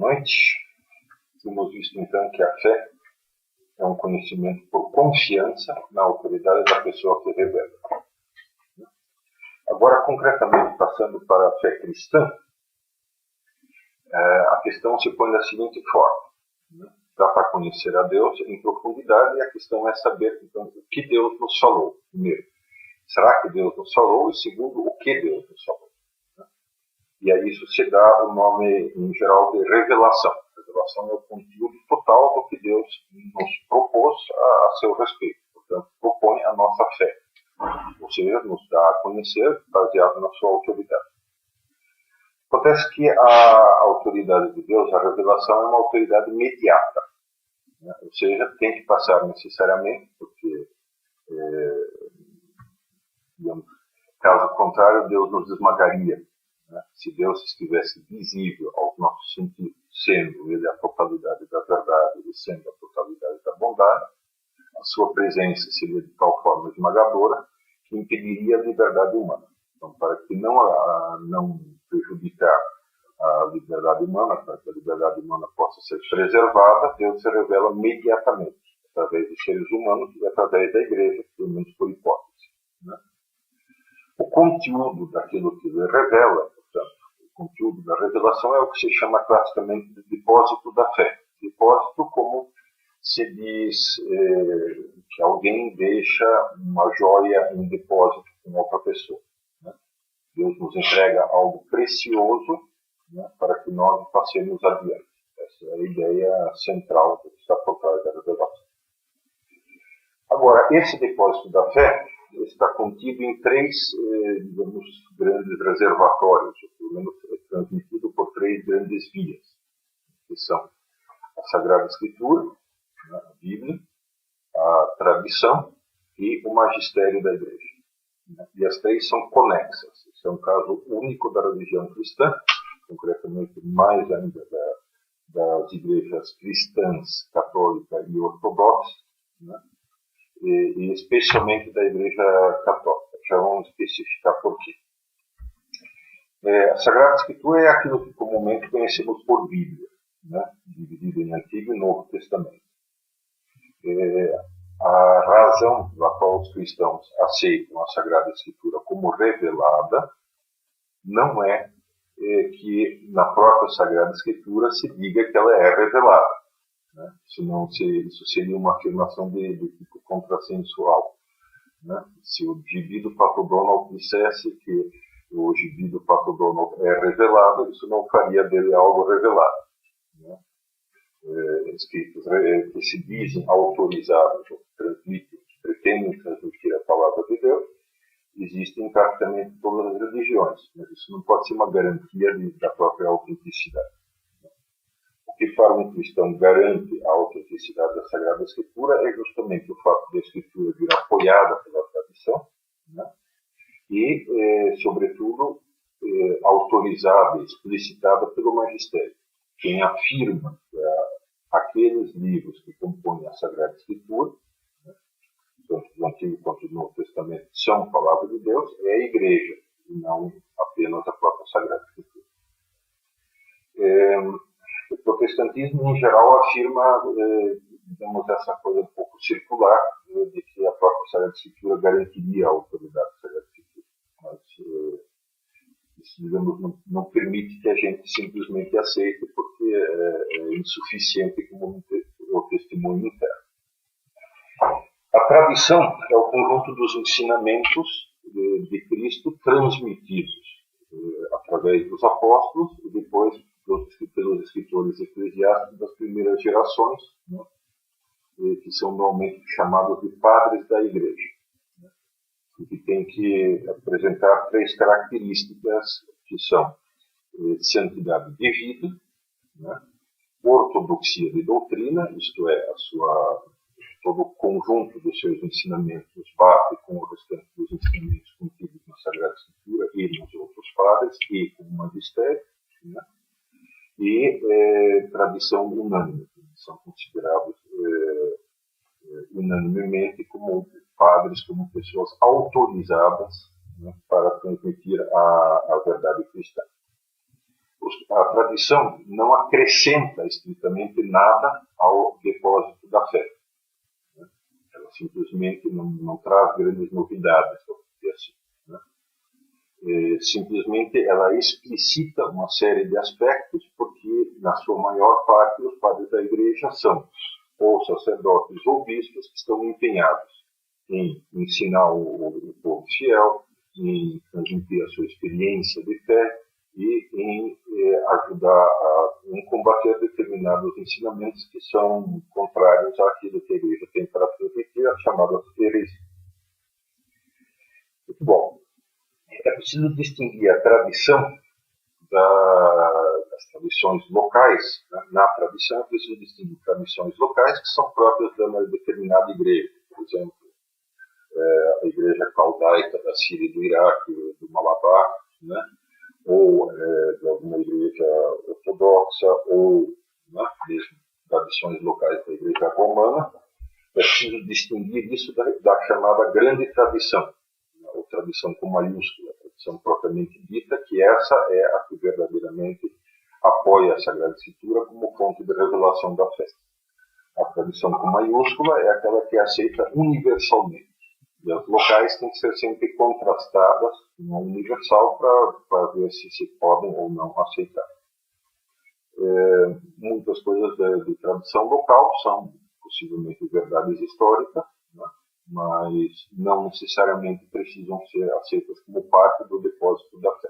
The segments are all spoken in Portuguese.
noite, temos visto então que a fé é um conhecimento por confiança na autoridade da pessoa que revela. Agora, concretamente, passando para a fé cristã, a questão se põe da seguinte forma. Dá para conhecer a Deus em profundidade e a questão é saber então, o que Deus nos falou. Primeiro, será que Deus nos falou? E segundo, o que Deus nos falou? E a isso se dá o nome, em geral, de revelação. Revelação é o conteúdo total do que Deus nos propôs a seu respeito. Portanto, propõe a nossa fé. Ou seja, nos dá a conhecer baseado na sua autoridade. Acontece que a autoridade de Deus, a revelação, é uma autoridade imediata. Né? Ou seja, tem que passar necessariamente, porque, digamos, caso contrário, Deus nos esmagaria. Né? Se Deus estivesse visível aos nossos sentidos, sendo Ele a totalidade da verdade e sendo a totalidade da bondade, a sua presença seria de tal forma esmagadora que impediria a liberdade humana. Então, para que não prejudicar a liberdade humana, para que a liberdade humana possa ser preservada, Deus se revela imediatamente, através de seres humanos e através da igreja, pelo menos por hipótese. Né? O conteúdo daquilo que Ele revela, portanto, o conteúdo da revelação é o que se chama classicamente de depósito da fé. Depósito como se diz que alguém deixa uma joia em depósito com outra pessoa. Né? Deus nos entrega algo precioso, né, para que nós passemos adiante. Essa é a ideia central que está por trás da revelação. Agora, esse depósito da fé está contido em três, digamos, grandes reservatórios, ou pelo menos é transmitido por três grandes vias, que são a Sagrada Escritura, a Bíblia, a tradição e o magistério da igreja. E as três são conexas. Esse é um caso único da religião cristã, concretamente mais ainda das igrejas cristãs, católica e ortodoxa, né? E especialmente da igreja católica. Já vamos especificar por quê. A Sagrada Escritura é aquilo que comumente conhecemos por Bíblia, né? Dividido em Antigo e Novo Testamento. A razão pela qual os cristãos aceitam a Sagrada Escritura como revelada não é que na própria Sagrada Escritura se diga que ela é revelada. Né? Isso seria uma afirmação de tipo contrassensual. Né? Se o gibi do Pato Donald dissesse que o gibi do Pato Donald é revelado, isso não faria dele algo revelado. Né? Escritos que se dizem autorizados, ou transmitem, que pretendem transmitir a palavra de Deus, existem em praticamente todas as religiões, mas isso não pode ser uma garantia da própria autenticidade. O que para um cristão garante a autenticidade da Sagrada Escritura é justamente o fato da Escritura vir apoiada pela tradição, né? E, sobretudo, autorizada, explicitada pelo magistério. Quem afirma que aqueles livros que compõem a Sagrada Escritura, tanto do Antigo quanto do Novo Testamento, são palavra de Deus, é a igreja, e não apenas a própria Sagrada Escritura. O protestantismo, em geral, afirma, digamos, essa coisa um pouco circular, de que a própria Sagrada Escritura garantiria a autoridade da Sagrada Escritura. Mas isso, digamos, não permite que a gente simplesmente aceite, porque é insuficiente como o testemunho interno. A tradição é o conjunto dos ensinamentos de Cristo transmitidos através dos apóstolos e depois pelos escritores eclesiásticos das primeiras gerações, né, que são normalmente chamados de padres da igreja, né, e que tem que apresentar três características que são santidade de vida, né, ortodoxia de doutrina, isto é, todo o conjunto dos seus ensinamentos bate com o restante dos ensinamentos contidos na Sagrada Escritura e nos outros padres e com o magistério, né? E tradição unânime, que são considerados unanimemente como padres, como pessoas autorizadas, né, para transmitir a verdade cristã. A tradição não acrescenta estritamente nada ao depósito da fé. Ela simplesmente não traz grandes novidades, vamos dizer assim. Simplesmente ela explicita uma série de aspectos, porque, na sua maior parte, os padres da igreja são ou sacerdotes ou bispos que estão empenhados em ensinar o povo fiel, em transmitir a sua experiência de fé e em ajudar em combater determinados ensinamentos que são contrários àquilo que a igreja tem para transmitir, as chamadas heresias. Muito bom. É preciso distinguir a tradição das tradições locais. Né? Na tradição é preciso distinguir tradições locais que são próprias de uma determinada igreja. Por exemplo, a igreja caldaica da Síria e do Iraque, do Malabar, né? Ou de alguma igreja ortodoxa, ou mesmo tradições locais da igreja romana. É preciso distinguir isso da chamada grande tradição, ou tradição com maiúscula, a tradição propriamente dita, que essa é a que verdadeiramente apoia a Sagrada Escritura como fonte de revelação da fé. A tradição com maiúscula é aquela que é aceita universalmente. E as locais têm que ser sempre contrastadas no universal para ver se podem ou não aceitar. Muitas coisas de tradição local são possivelmente verdades históricas, né? Mas não necessariamente precisam ser aceitas como parte do depósito da fé.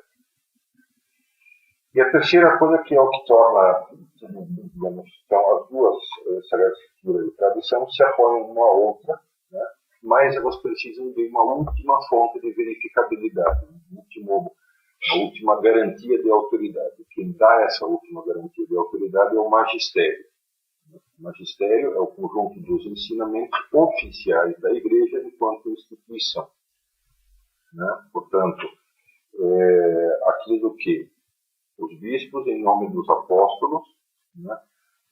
E a terceira coisa que é o que torna, então, as duas Sagradas Escrituras e tradição se apoiam uma à outra, né? Mas elas precisam de uma última fonte de verificabilidade, a última garantia de autoridade. Quem dá essa última garantia de autoridade é o magistério. O magistério é o conjunto dos ensinamentos oficiais da Igreja enquanto instituição. Né? Portanto, aquilo que os bispos, em nome dos apóstolos, né?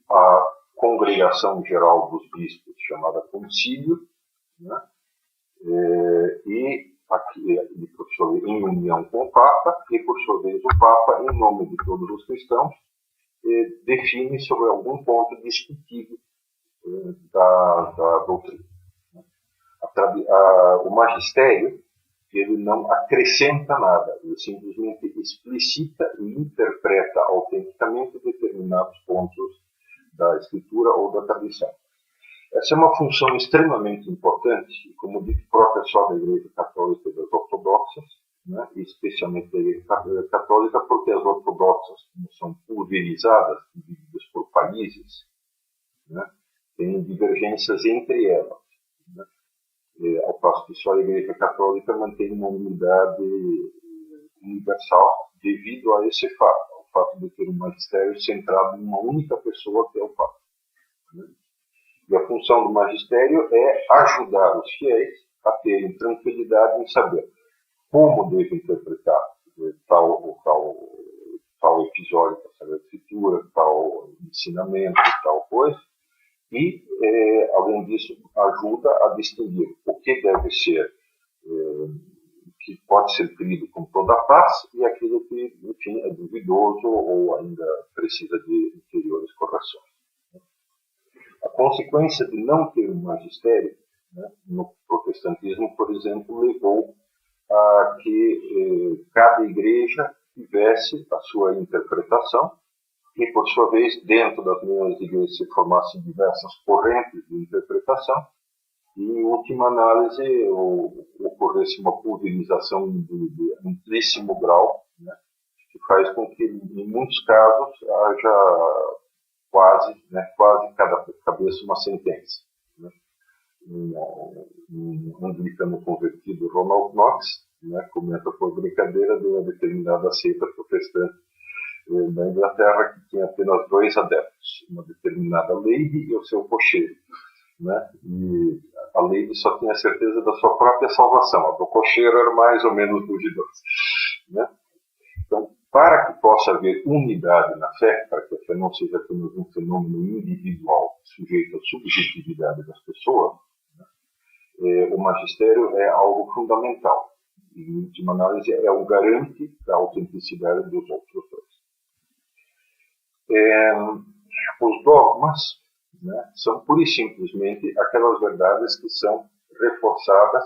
A congregação geral dos bispos, chamada concílio, né? E por sua vez, em união com o Papa, e por sua vez o Papa, em nome de todos os cristãos, define sobre algum ponto discutível da doutrina. O magistério, ele não acrescenta nada, ele simplesmente explicita e interpreta autenticamente determinados pontos da Escritura ou da tradição. Essa é uma função extremamente importante, como dito, própria só da Igreja Católica e das Ortodoxas, né? Especialmente da Igreja Católica, porque as ortodoxas, como são pulverizadas, divididas por países, né? Têm divergências entre elas. Né? Ao passo que só a Igreja Católica mantém uma unidade universal devido a esse fato, ao fato de ter um magistério centrado em uma única pessoa, que é o Papa. Né? E a função do magistério é ajudar os fiéis a terem tranquilidade em saber como devem interpretar tal episódio da Sagrada Escritura, tal ensinamento, tal coisa, e, além disso, ajuda a distinguir o que deve ser, que pode ser crido com toda a paz, e aquilo que, enfim, é duvidoso ou ainda precisa de interiores correções. A consequência de não ter um magistério, né, no protestantismo, por exemplo, levou a que cada igreja tivesse a sua interpretação e, por sua vez, dentro das mesmas igrejas se formassem diversas correntes de interpretação e, em última análise, ocorresse uma pulverização de amplíssimo grau, né, que faz com que, em muitos casos, haja quase cada cabeça uma sentença. Né? Um anglicano convertido, Ronald Knox, né, comenta por brincadeira de uma determinada seita protestante na Inglaterra que tinha apenas 2 adeptos, uma determinada lady e o seu cocheiro. Né? E a lady só tinha certeza da sua própria salvação, a do cocheiro era mais ou menos duvidosa. Né? Então, para que possa haver unidade na fé, para que a fé não seja apenas um fenômeno individual sujeito à subjetividade das pessoas, né, o magistério é algo fundamental. E, em última análise, é o garante da autenticidade dos outros dois. Os dogmas, né, são pura e simplesmente aquelas verdades que são reforçadas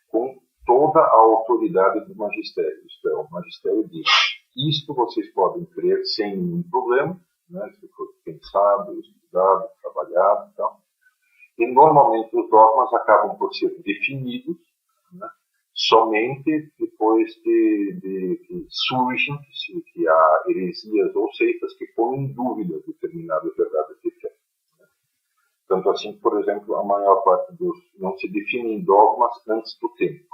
com toda a autoridade do magistério. Isto é, o magistério diz: isto vocês podem crer sem nenhum problema, né, se for pensado, estudado, trabalhado e tal. E normalmente os dogmas acabam por ser definidos, né, somente depois que surgem, que há heresias ou seitas que põem em dúvida determinadas verdades de fé. Tanto assim, por exemplo, a maior parte dos não se definem dogmas antes do tempo.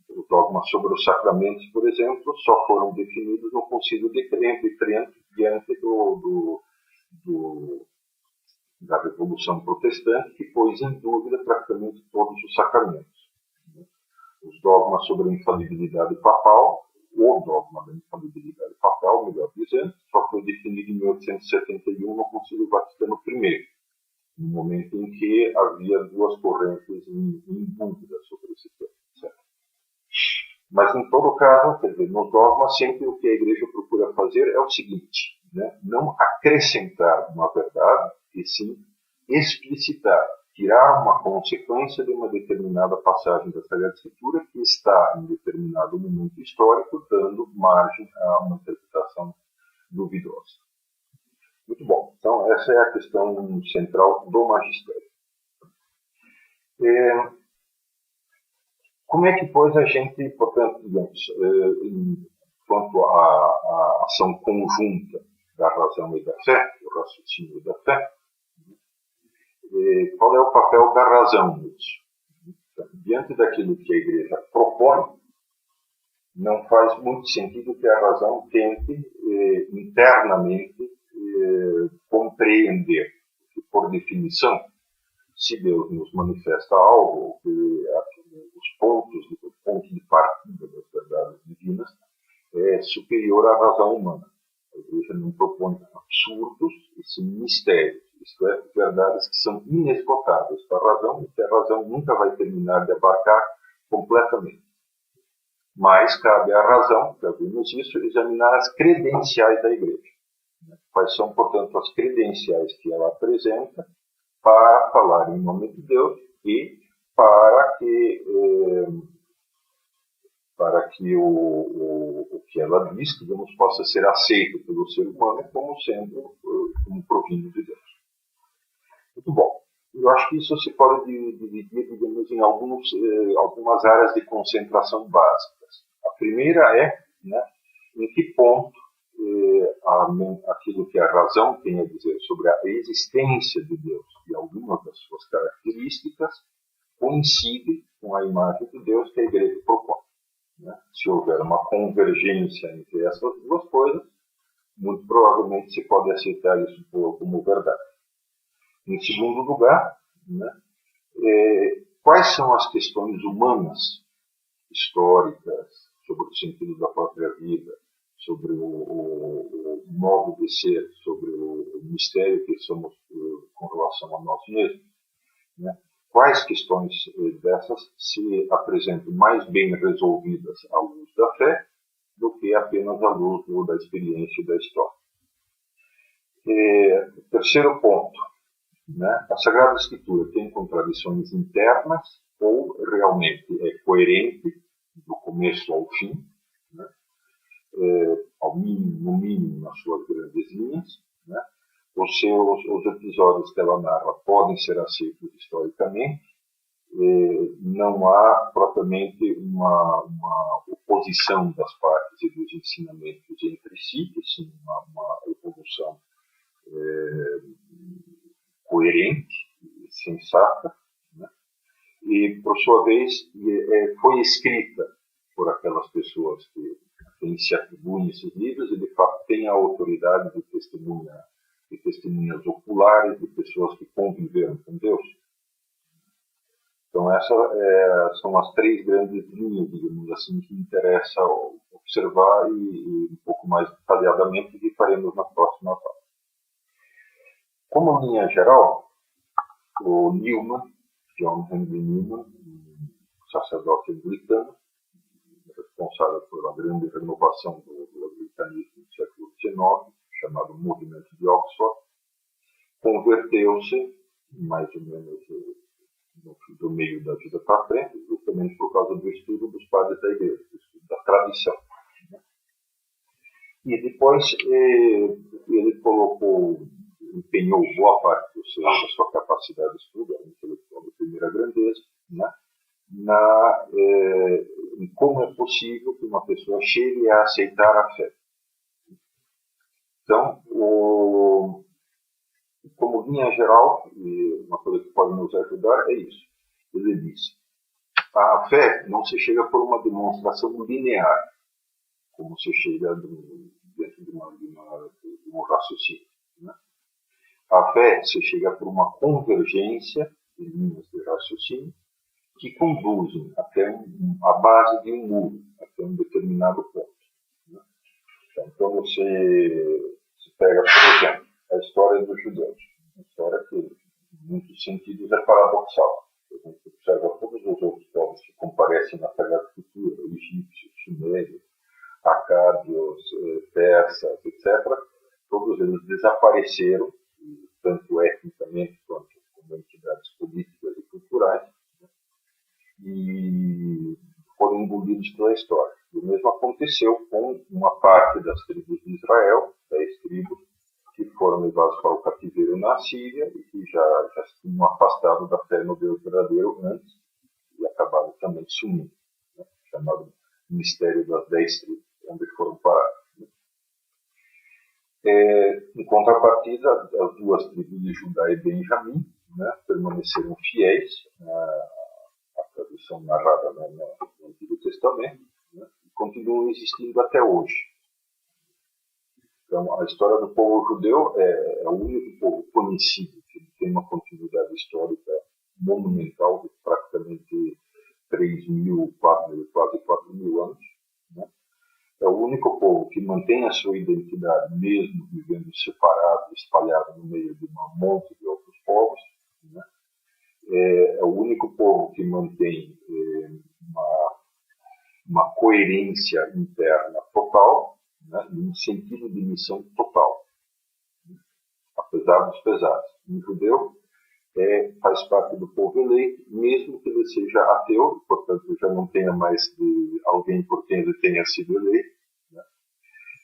Os dogmas sobre os sacramentos, por exemplo, só foram definidos no Concílio de Trento diante da Revolução Protestante, que pôs em dúvida praticamente todos os sacramentos. Os dogmas sobre a infalibilidade papal, o dogma da infalibilidade papal, melhor dizendo, só foi definido em 1871 no Concílio Vaticano I, no momento em que havia duas correntes em dúvida sobre esse tema. Certo? Mas, em todo caso, quer dizer, nos dogmas, sempre o que a Igreja procura fazer é o seguinte, né? Não acrescentar uma verdade, e sim explicitar, tirar uma consequência de uma determinada passagem da Sagrada Escritura que está em determinado momento histórico, dando margem a uma interpretação duvidosa. Muito bom. Então, essa é a questão central do magistério. Como é que, pois, a gente, portanto, digamos, quanto à ação conjunta da razão e da fé, do raciocínio e da fé, qual é o papel da razão nisso? Então, diante daquilo que a Igreja propõe, não faz muito sentido que a razão tente internamente compreender, que, por definição, se Deus nos manifesta algo, os pontos de partida das verdades divinas é superior à razão humana. A Igreja não propõe absurdos, e sim mistérios, isto é, verdades que são inesgotáveis para a razão e que a razão nunca vai terminar de abarcar completamente. Mas cabe à razão, já vimos isso, examinar as credenciais da Igreja. Quais são, portanto, as credenciais que ela apresenta para falar em nome de Deus e para que o que ela diz, digamos, possa ser aceito pelo ser humano como sendo como provindo de Deus. Muito bom. Eu acho que isso se pode dividir, digamos, em algumas áreas de concentração básicas. A primeira é, né, em que ponto aquilo que a razão tem a dizer sobre a existência de Deus e algumas das suas características coincide com a imagem de Deus que a Igreja propõe. Né? Se houver uma convergência entre essas duas coisas, muito provavelmente se pode aceitar isso como verdade. Em segundo lugar, né, quais são as questões humanas, históricas, sobre o sentido da própria vida, sobre o modo de ser, sobre o mistério que somos com relação a nós mesmos. Né? Quais questões dessas se apresentam mais bem resolvidas à luz da fé do que apenas à luz da experiência e da história. Terceiro ponto, né? A Sagrada Escritura tem contradições internas ou realmente é coerente do começo ao fim, né? No mínimo nas suas grandes linhas, né? Os episódios que ela narra podem ser aceitos historicamente, não há propriamente uma oposição das partes e dos ensinamentos entre si, sim uma evolução coerente, sensata, né? E, por sua vez, foi escrita por aquelas pessoas que se atribuem esses livros e, de fato, têm a autoridade de testemunhas oculares de pessoas que conviveram com Deus. Então, essas são as três grandes linhas, digamos assim, que interessa observar e um pouco mais detalhadamente que faremos na próxima aula. Como linha geral, o Newman, John Henry Newman, sacerdote anglicano, responsável por uma grande renovação do anglicanismo no século XIX, chamado Movimento de Oxford, converteu-se, mais ou menos do meio da vida para frente, justamente por causa do estudo dos padres da igreja, do estudo da tradição. E depois ele empenhou boa parte da sua capacidade de estudo, intelectual de primeira grandeza, né, em como é possível que uma pessoa chegue a aceitar a fé. Então, como linha geral, e uma coisa que pode nos ajudar é isso. Ele diz: a fé não se chega por uma demonstração linear, como se chega dentro de um raciocínio. Né? A fé se chega por uma convergência de linhas de raciocínio que conduzem até a base de um muro, até um determinado ponto. Né? Então, você pega, por exemplo, a história dos judeus. Uma história que, em muitos sentidos, é paradoxal. A gente observa todos os outros povos que comparecem na Sagrada Escritura, egípcios, sumérios, acádios, persas, etc. Todos eles desapareceram, tanto etnicamente quanto como entidades políticas e culturais, né? E foram engolidos pela história. E o mesmo aconteceu com uma parte das tribos de Israel, 10 tribos, que foram levados para o cativeiro na Síria e que já se tinham afastado da fé no Deus verdadeiro antes e acabaram também sumindo, né? Chamado Mistério das 10 tribos, onde foram parar. Em contrapartida, as duas tribos de Judá e Benjamim, né, permaneceram fiéis à tradição narrada no Antigo Testamento, né, e continuam existindo até hoje. Então, a história do povo judeu é o único povo conhecido que tem uma continuidade histórica monumental de praticamente 3.000, quase 4.000 anos. Né? É o único povo que mantém a sua identidade, mesmo vivendo separado, espalhado no meio de um monte de outros povos. Né? É o único povo que mantém uma coerência interna total, né? E um sentido de missão total, né? Apesar dos pesares. Um judeu faz parte do povo eleito, mesmo que ele seja ateu, portanto já não tenha mais alguém por quem ele tenha sido eleito, né?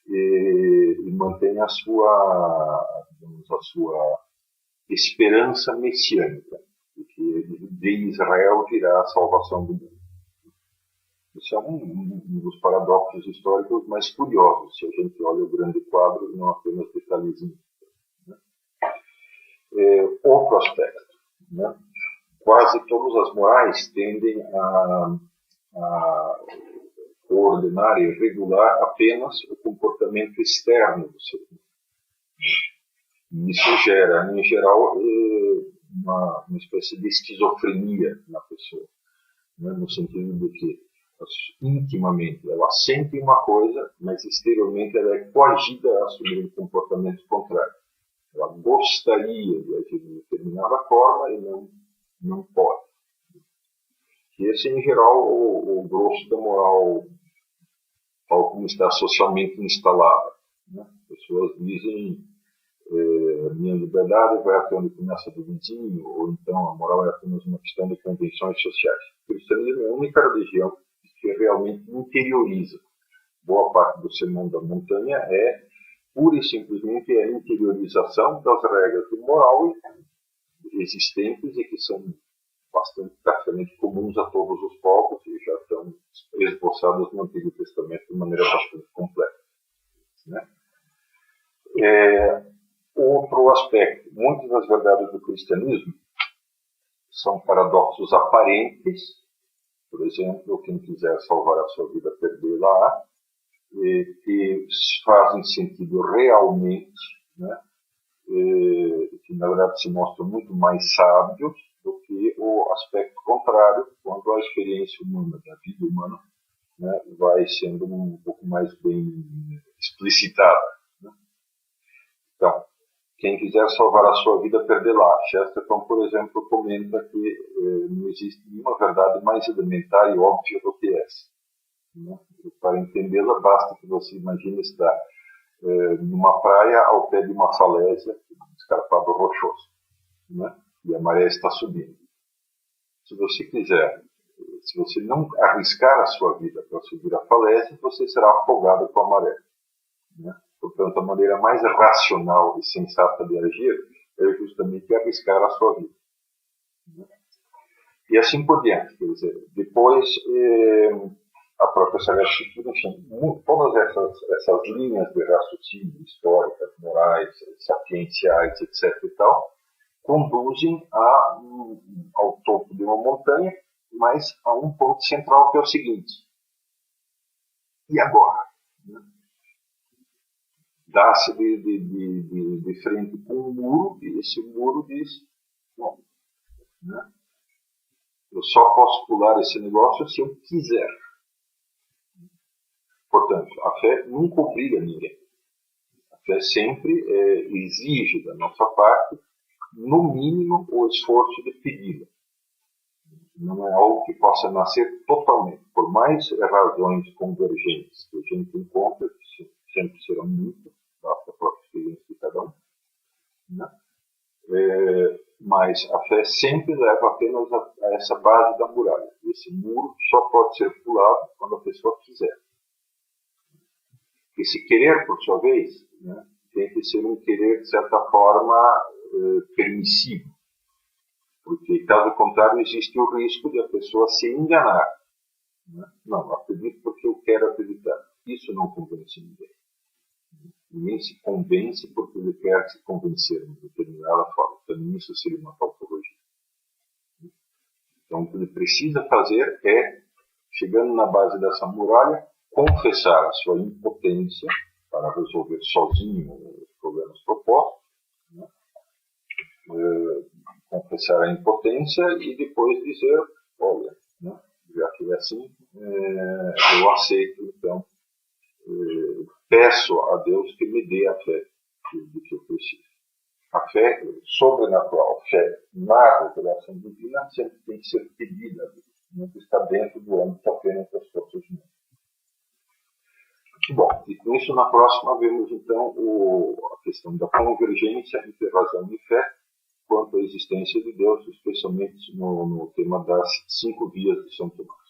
E mantém a sua esperança messiânica, de que de Israel virá a salvação do mundo. Isso é um dos paradoxos históricos mais curiosos, se a gente olha o grande quadro e não apenas detalhezinhos. Né? Outro aspecto, né? Quase todas as morais tendem a ordenar e regular apenas o comportamento externo do ser humano. E isso gera, em geral, uma espécie de esquizofrenia na pessoa, né? No sentido de que intimamente ela sente uma coisa, mas exteriormente ela é coagida a assumir um comportamento contrário. Ela gostaria de agir de determinada forma e não pode. E esse, em geral, o grosso da moral, tal como está socialmente instalada. Né? As pessoas dizem minha liberdade vai até onde começa do vizinho, ou então a moral é apenas uma questão de convenções sociais. O cristianismo é a única religião que realmente interioriza. Boa parte do sermão da montanha é pura e simplesmente a interiorização das regras de moral existentes e que são praticamente comuns a todos os povos e já estão esboçadas no Antigo Testamento de maneira bastante completa. Né? Outro aspecto, muitas das verdades do cristianismo são paradoxos aparentes. Por exemplo, quem quiser salvar a sua vida, perdê-la, que fazem sentido realmente, né? Que na verdade se mostram muito mais sábios do que o aspecto contrário, quando a experiência humana, da vida humana, né, vai sendo um pouco mais bem explicitada. Né? Então, quem quiser salvar a sua vida, perdê-la. Chesterton, por exemplo, comenta que não existe nenhuma verdade mais elementar e óbvia do que essa. Né? Para entendê-la, basta que você imagine estar numa praia ao pé de uma falésia, um escarpado rochoso, né? E a maré está subindo. Se você quiser, se você não arriscar a sua vida para subir a falésia, você será afogado com a maré. Né? Portanto, a maneira mais racional e sensata de agir é justamente arriscar a sua vida. Né? E assim por diante. Quer dizer, depois, a própria Sagrada Escritura, enfim, todas essas linhas de raciocínio históricas, morais, sapienciais, etc. e tal, conduzem ao topo de uma montanha, mas a um ponto central que é o seguinte: e agora? Dá-se de frente com um muro, e esse muro diz: bom, né? Eu só posso pular esse negócio se eu quiser. Portanto, a fé nunca obriga ninguém. A fé sempre exige da nossa parte, no mínimo, o esforço de pedi-la. Não é algo que possa nascer totalmente. Por mais razões convergentes que a gente encontra, que sempre serão muitas, da própria experiência de cada um, né? Mas a fé sempre leva apenas a essa base da muralha. Esse muro só pode ser pulado quando a pessoa quiser. Esse querer, por sua vez, né, tem que ser um querer, de certa forma, permissivo. Porque, caso contrário, existe o risco de a pessoa se enganar. Né? Não, acredito porque eu quero acreditar. Isso não convence ninguém. Ninguém se convence porque ele quer se convencer de determinada forma. Também isso seria uma tautologia. Então, o que ele precisa fazer é, chegando na base dessa muralha, confessar a sua impotência para resolver sozinho os problemas propostos, né? Confessar a impotência e depois dizer: olha, né? Já que é assim, eu aceito, então, peço a Deus que me dê a fé de que eu preciso. A fé sobrenatural, a fé na revelação divina, sempre tem que ser pedida, nunca está dentro do âmbito apenas das forças humanas. Bom, e com isso, na próxima, vemos então a questão da convergência entre razão e fé quanto à existência de Deus, especialmente no tema das 5 vias de São Tomás.